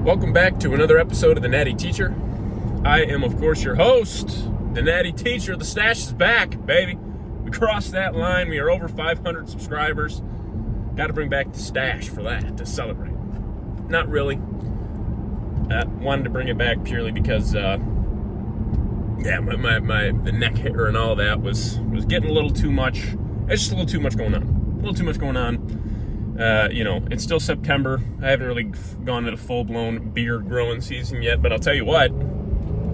Welcome back to another episode of the Natty Teacher. I am, of course, your host, the Natty Teacher. The stash is back, baby. We crossed that line. We are over 500 subscribers. Got to bring back the stash for that to celebrate. Not really. Wanted to bring it back purely because, the neck hair and all that was getting a little too much. It's just a little too much going on. It's still September. I haven't really gone into full-blown beard growing season yet, but I'll tell you what,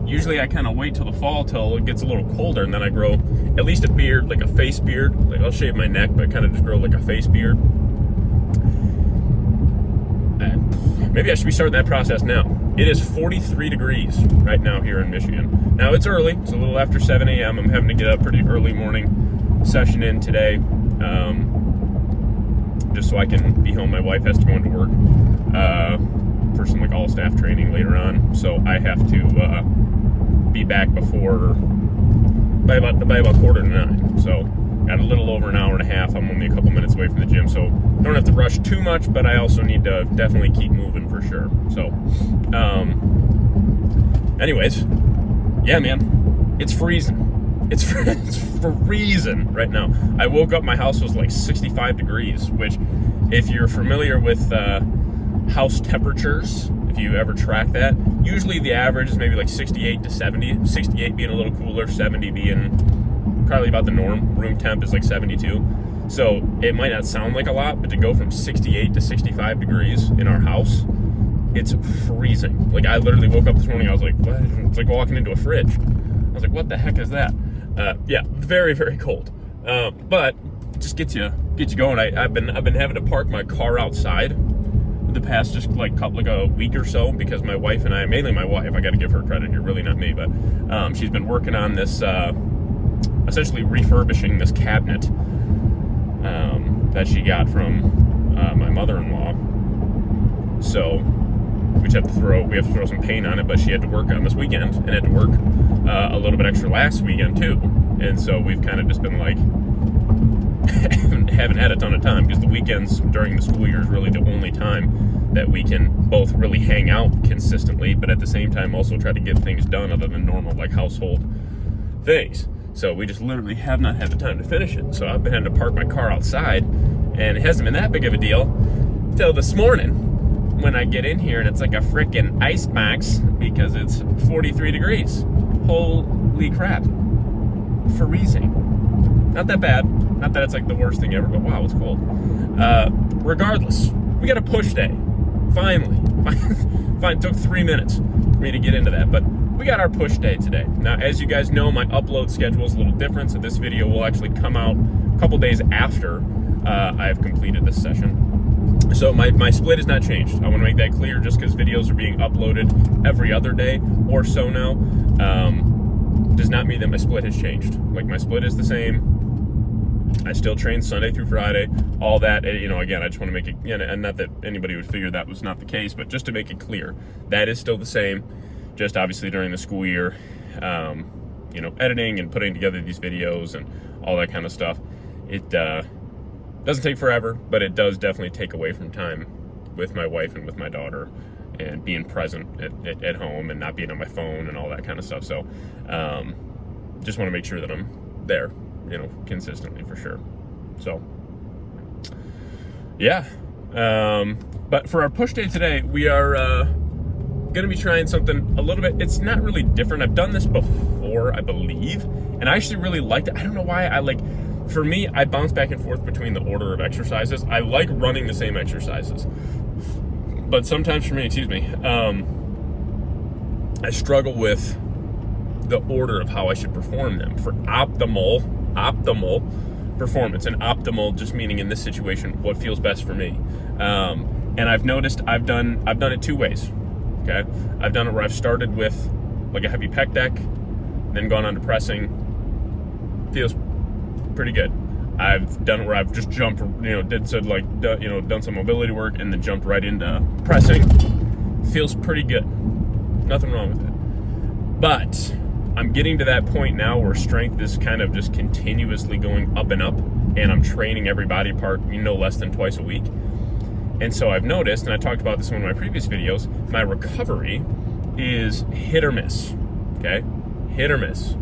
usually I kind of wait till the fall till it gets a little colder, and then I grow at least a beard, like a face beard. Like I'll shave my neck, but I kind of just grow like a face beard. Maybe I should be starting that process now. It is 43 degrees right now here in Michigan. Now it's early. It's a little after 7 a.m. I'm having to get up pretty early morning session in today. Just so I can be home. My wife has to go into work for some like all staff training later on, so I have to be back by about 8:45. So got a little over an hour and a half. I'm only a couple minutes away from the gym, so don't have to rush too much, but I also need to definitely keep moving for sure. So anyways, yeah, man, it's freezing. It's freezing right now. I woke up, my house was like 65 degrees, which if you're familiar with house temperatures, if you ever track that, usually the average is maybe like 68 to 70, 68 being a little cooler, 70 being probably about the norm. Room temp is like 72. So it might not sound like a lot, but to go from 68 to 65 degrees in our house, it's freezing. Like I literally woke up this morning, I was like, what? It's like walking into a fridge. I was like, what the heck is that? Very, very cold. But it just gets you going. I've been having to park my car outside the past just like a week or so because my wife and I, mainly my wife, I got to give her credit here, really not me, but she's been working on this, essentially refurbishing this cabinet that she got from my mother-in-law. So we have to throw some paint on it, but she had to work on this weekend and had to work a little bit extra last weekend too. And so we've kind of just been like, haven't had a ton of time because the weekends during the school year is really the only time that we can both really hang out consistently, but at the same time also try to get things done other than normal like household things. So we just literally have not had the time to finish it. So I've been having to park my car outside, and it hasn't been that big of a deal till this morning when I get in here and it's like a freaking icebox because it's 43 degrees. Holy crap. Freezing. Not that bad. Not that it's like the worst thing ever, but wow, it's cold. Regardless, we got a push day. Finally. Fine, took 3 minutes for me to get into that, but we got our push day today. Now, as you guys know, my upload schedule is a little different, so this video will actually come out a couple days after I have completed this session. So my split has not changed. I want to make that clear just because videos are being uploaded every other day or so now. Does not mean that my split has changed. Like my split is the same. I still train Sunday through Friday, all that. Again, I just want to make it, and not that anybody would figure that was not the case, but just to make it clear, that is still the same. Just obviously during the school year, editing and putting together these videos and all that kind of stuff. It doesn't take forever, but it does definitely take away from time with my wife and with my daughter and being present at home and not being on my phone and all that kind of stuff. So just want to make sure that I'm there, consistently for sure. So yeah. But for our push day today, we are going to be trying something a little bit. It's not really different. I've done this before, I believe, and I actually really liked it. I don't know why. For me, I bounce back and forth between the order of exercises. I like running the same exercises, but sometimes for me, I struggle with the order of how I should perform them for optimal performance. And optimal just meaning in this situation what feels best for me. And I've noticed I've done it two ways. Okay, I've done it where I've started with like a heavy pec deck, then gone on to pressing. Feels pretty good. I've done it where I've just jumped, done some mobility work and then jumped right into pressing. Feels pretty good. Nothing wrong with it. But I'm getting to that point now where strength is kind of just continuously going up and up, and I'm training every body part, no less than twice a week. And so I've noticed, and I talked about this in one of my previous videos, my recovery is hit or miss, okay? Hit or miss.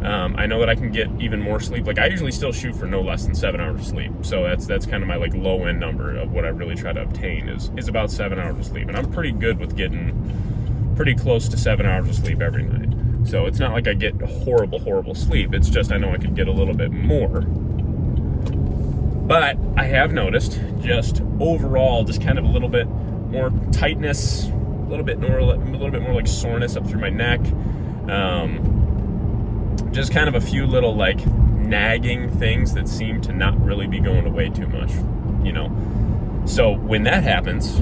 I know that I can get even more sleep. Like, I usually still shoot for no less than 7 hours of sleep. So that's kind of my like low end number of what I really try to obtain is about 7 hours of sleep. And I'm pretty good with getting pretty close to 7 hours of sleep every night. So it's not like I get horrible sleep. It's just I know I could get a little bit more. But I have noticed just overall just kind of a little bit more tightness, a little bit more like soreness up through my neck. Just kind of a few little like nagging things that seem to not really be going away too much, you know. So when that happens,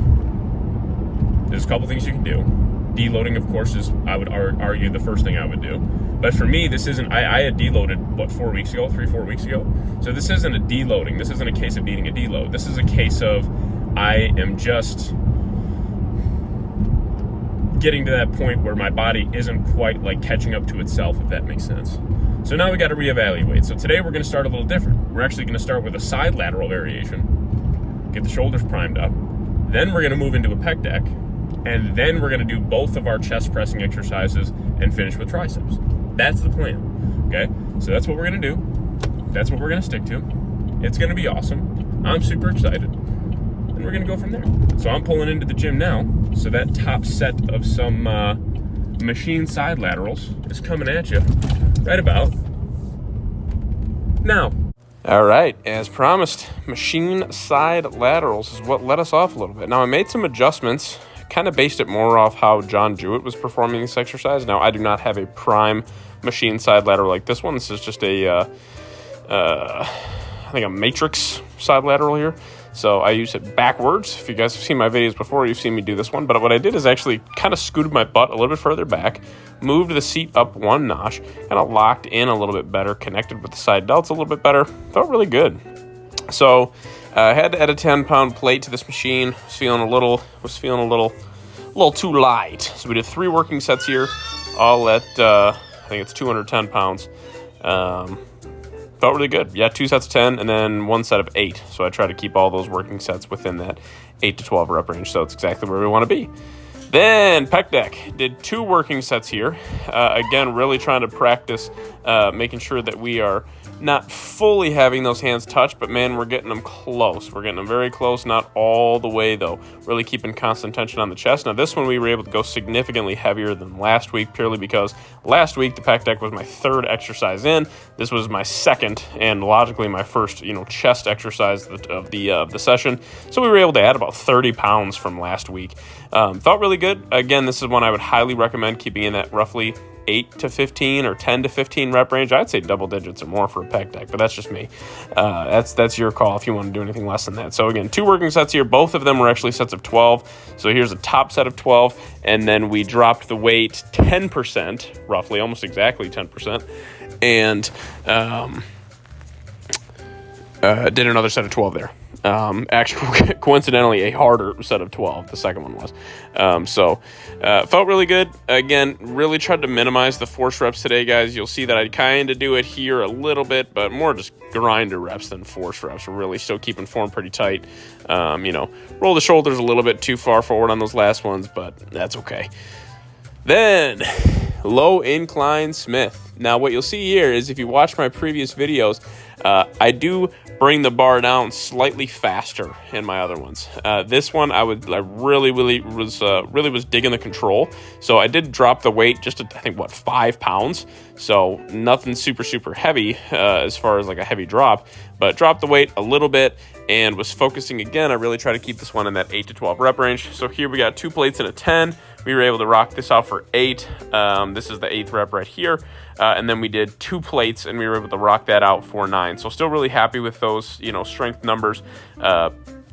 there's a couple things you can do. Deloading, of course, is, I would argue, the first thing I would do. But for me, this isn't, I had deloaded, 4 weeks ago, 3-4 weeks ago. So this isn't a deloading. This isn't a case of needing a deload. This is a case of I am just getting to that point where my body isn't quite like catching up to itself, if that makes sense. So now we got to reevaluate. So today we're going to start a little different. We're actually going to start with a side lateral variation, get the shoulders primed up. Then we're going to move into a pec deck. And then we're going to do both of our chest pressing exercises and finish with triceps. That's the plan, okay? So that's what we're going to do. That's what we're going to stick to. It's going to be awesome. I'm super excited. And we're going to go from there. So I'm pulling into the gym now. So that top set of some machine side laterals is coming at you right about now. All right, as promised, machine side laterals is what let us off a little bit. Now, I made some adjustments, kind of based it more off how John Jewett was performing this exercise. Now, I do not have a prime machine side lateral like this one. This is just I think a matrix side lateral here. So I use it backwards. If you guys have seen my videos before, you've seen me do this one. But what I did is actually kind of scooted my butt a little bit further back, moved the seat up one notch, kind of locked in a little bit better, connected with the side delts a little bit better. Felt really good. So I had to add a 10-pound plate to this machine. Was feeling a little too light. So we did 3 working sets here, all at I think it's 210 pounds. Felt really good. Yeah, 2 sets of 10 and then 1 set of 8. So I try to keep all those working sets within that 8 to 12 rep range. So it's exactly where we want to be. Then pec deck. Did 2 working sets here. Again, really trying to practice making sure that we are not fully having those hands touch, but man, we're getting them close. We're getting them very close, not all the way though. Really keeping constant tension on the chest. Now this one we were able to go significantly heavier than last week, purely because last week the pec deck was my 3rd exercise in. This was my 2nd and logically my first, chest exercise of the session. So we were able to add about 30 pounds from last week. Felt really good. Again, this is one I would highly recommend keeping in that roughly 8 to 15 or 10 to 15 rep range. I'd say double digits or more for a pec deck, but that's just me. That's your call if you want to do anything less than that. So again, 2 working sets here. Both of them were actually sets of 12. So here's a top set of 12, and then we dropped the weight 10%, roughly, almost exactly 10%, and did another set of 12 there. Actually, coincidentally, a harder set of 12, the second one was. Felt really good. Again, really tried to minimize the force reps today, guys. You'll see that I kind of do it here a little bit, but more just grinder reps than force reps. We're really still keeping form pretty tight. Roll the shoulders a little bit too far forward on those last ones, but that's okay. Then, low incline Smith. Now, what you'll see here is if you watch my previous videos, I do bring the bar down slightly faster in my other ones. This one, I really was digging the control. So I did drop the weight just to, I think, 5 pounds. So nothing super heavy as far as like a heavy drop, but dropped the weight a little bit and was focusing again. I really try to keep this one in that 8 to 12 rep range. So here we got 2 plates and a 10. We were able to rock this out for 8. This is the 8th rep right here. And then we did 2 plates and we were able to rock that out for 9. So still really happy with those, strength numbers,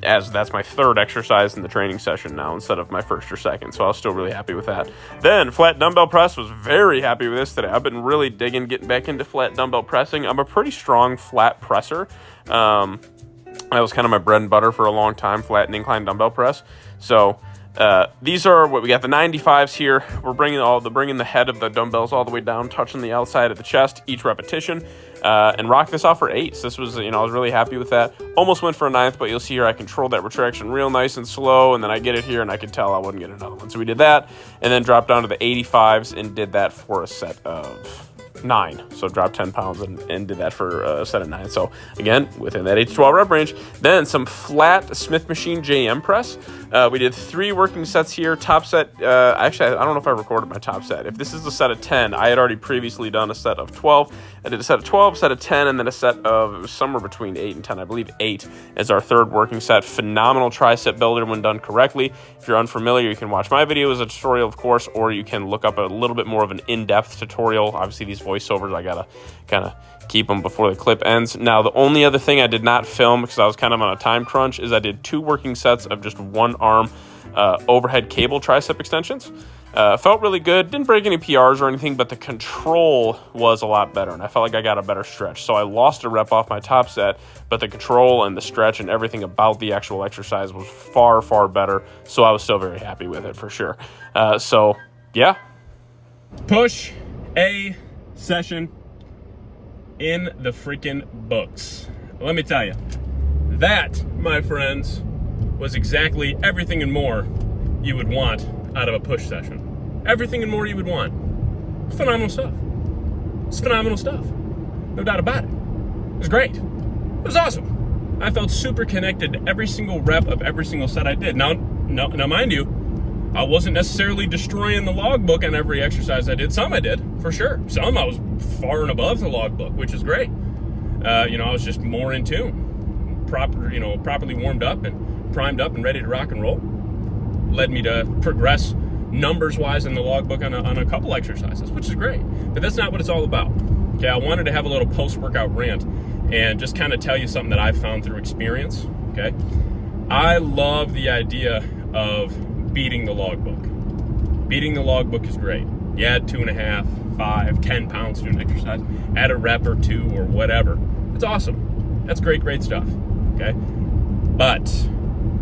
as that's my 3rd exercise in the training session now instead of my 1st or 2nd. So I was still really happy with that. Then flat dumbbell press, was very happy with this today. I've been really getting back into flat dumbbell pressing. I'm a pretty strong flat presser. That was kind of my bread and butter for a long time, flat and incline dumbbell press. So These are what we got, the 95s here. We're bringing the head of the dumbbells all the way down, touching the outside of the chest each repetition, and rock this off for 8s. This was, I was really happy with that. Almost went for a 9th, but you'll see here I controlled that retraction real nice and slow, and then I get it here and I could tell I wouldn't get another one. So we did that, and then dropped down to the 85s and did that for a set of 9. So dropped 10 pounds and did that for a set of 9. So again, within that 8 to 12 rep range. Then some flat Smith machine JM press. We did 3 working sets here. Top set, actually, I don't know if I recorded my top set. If this is a set of 10, I had already previously done a set of 12. I did a set of 12, set of 10, and then a set of, it was somewhere between 8 and 10. I believe 8 is our third working set. Phenomenal tricep builder when done correctly. If you're unfamiliar, you can watch my video as a tutorial, of course, or you can look up a little bit more of an in-depth tutorial. Obviously, these voiceovers, I gotta kind of keep them before the clip ends. Now, the only other thing I did not film because I was kind of on a time crunch is I did 2 working sets of just one arm overhead cable tricep extensions. Felt really good, didn't break any PRs or anything, but the control was a lot better, and I felt like I got a better stretch. So I lost a rep off my top set, but the control and the stretch and everything about the actual exercise was far, far better, so I was still very happy with it for sure. So, yeah. Push a session in the freaking books. Let me tell you, that, my friends, was exactly everything and more you would want out of a push session. Everything and more you would want. Phenomenal stuff. It's phenomenal stuff. No doubt about it. It was great. It was awesome. I felt super connected to every single rep of every single set I did. Now mind you, I wasn't necessarily destroying the logbook on every exercise I did. Some I did, for sure. Some I was far and above the logbook, which is great. I was just more in tune. Properly warmed up and primed up and ready to rock and roll. Led me to progress numbers-wise in the logbook on a couple exercises, which is great. But that's not what it's all about. Okay, I wanted to have a little post-workout rant and just kind of tell you something that I've found through experience, okay? I love the idea of beating the logbook. Beating the logbook is great. You add 2.5, 5, 10 pounds to an exercise, add a rep or 2 or whatever. It's awesome. That's great stuff, okay? But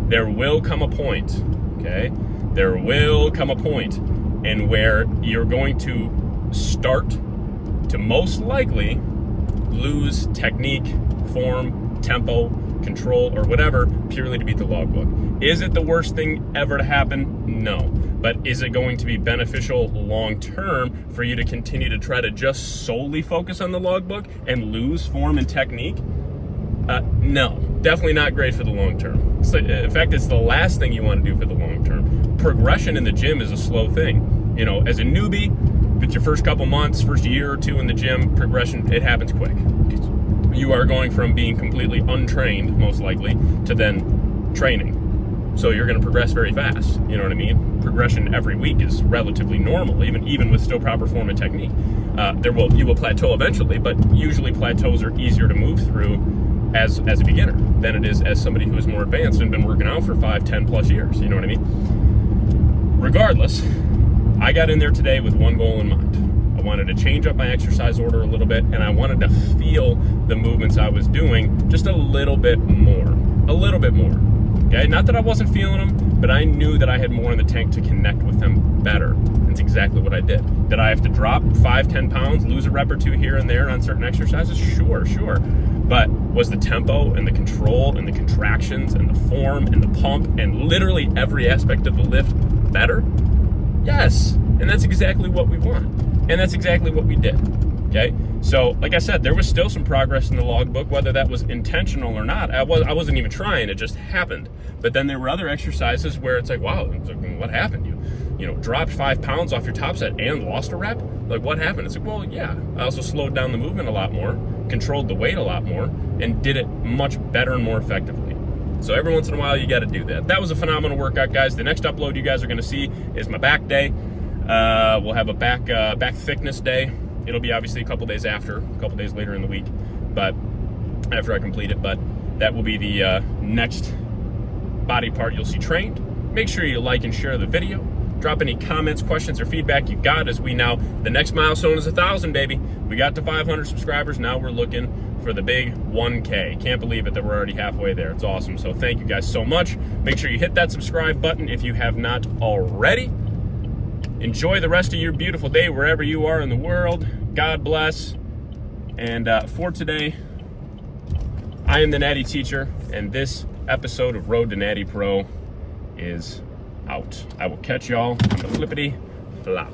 there will come a point, okay? There will come a point in where you're going to start to most likely lose technique, form, tempo, control, or whatever, purely to beat the logbook. Is it the worst thing ever to happen? No. But is it going to be beneficial long-term for you to continue to try to just solely focus on the logbook and lose form and technique? No, definitely not great for the long term. In fact, it's the last thing you want to do for the long term. Progression in the gym is a slow thing. As a newbie, if it's your first couple months, first year or 2 in the gym, progression, it happens quick. You are going from being completely untrained, most likely, to then training. So you're going to progress very fast. You know what I mean? Progression every week is relatively normal, even with still proper form and technique. You will plateau eventually, but usually plateaus are easier to move through as a beginner than it is as somebody who is more advanced and been working out for 5, 10 plus years. You know what I mean? Regardless, I got in there today with one goal in mind. I wanted to change up my exercise order a little bit, and I wanted to feel the movements I was doing just a little bit more. Okay, not that I wasn't feeling them, but I knew that I had more in the tank to connect with them better. That's exactly what I did. Did I have to drop 5, 10 pounds, lose a rep or 2 here and there on certain exercises? Sure. But was the tempo and the control and the contractions and the form and the pump and literally every aspect of the lift better? Yes, and that's exactly what we want. And that's exactly what we did, okay? So, like I said, there was still some progress in the logbook, whether that was intentional or not. I wasn't even trying, it just happened. But then there were other exercises where it's like, wow, what happened? You dropped 5 pounds off your top set and lost a rep? Like, what happened? It's like, well, yeah. I also slowed down the movement a lot more, controlled the weight a lot more, and did it much better and more effectively. So every once in a while, you got to do that. That was a phenomenal workout, guys. The next upload you guys are going to see is my back day. We'll have a back thickness day. It'll be obviously a couple days later in the week, but after I complete it. But that will be the next body part you'll see trained. Make sure you like and share the video. Drop any comments, questions, or feedback you got as the next milestone is 1,000, baby. We got to 500 subscribers. Now we're looking for the big 1K. Can't believe it that we're already halfway there. It's awesome. So thank you guys so much. Make sure you hit that subscribe button if you have not already. Enjoy the rest of your beautiful day wherever you are in the world. God bless. And for today, I am the Natty Teacher, and this episode of Road to Natty Pro is out. I will catch y'all on the flippity flop.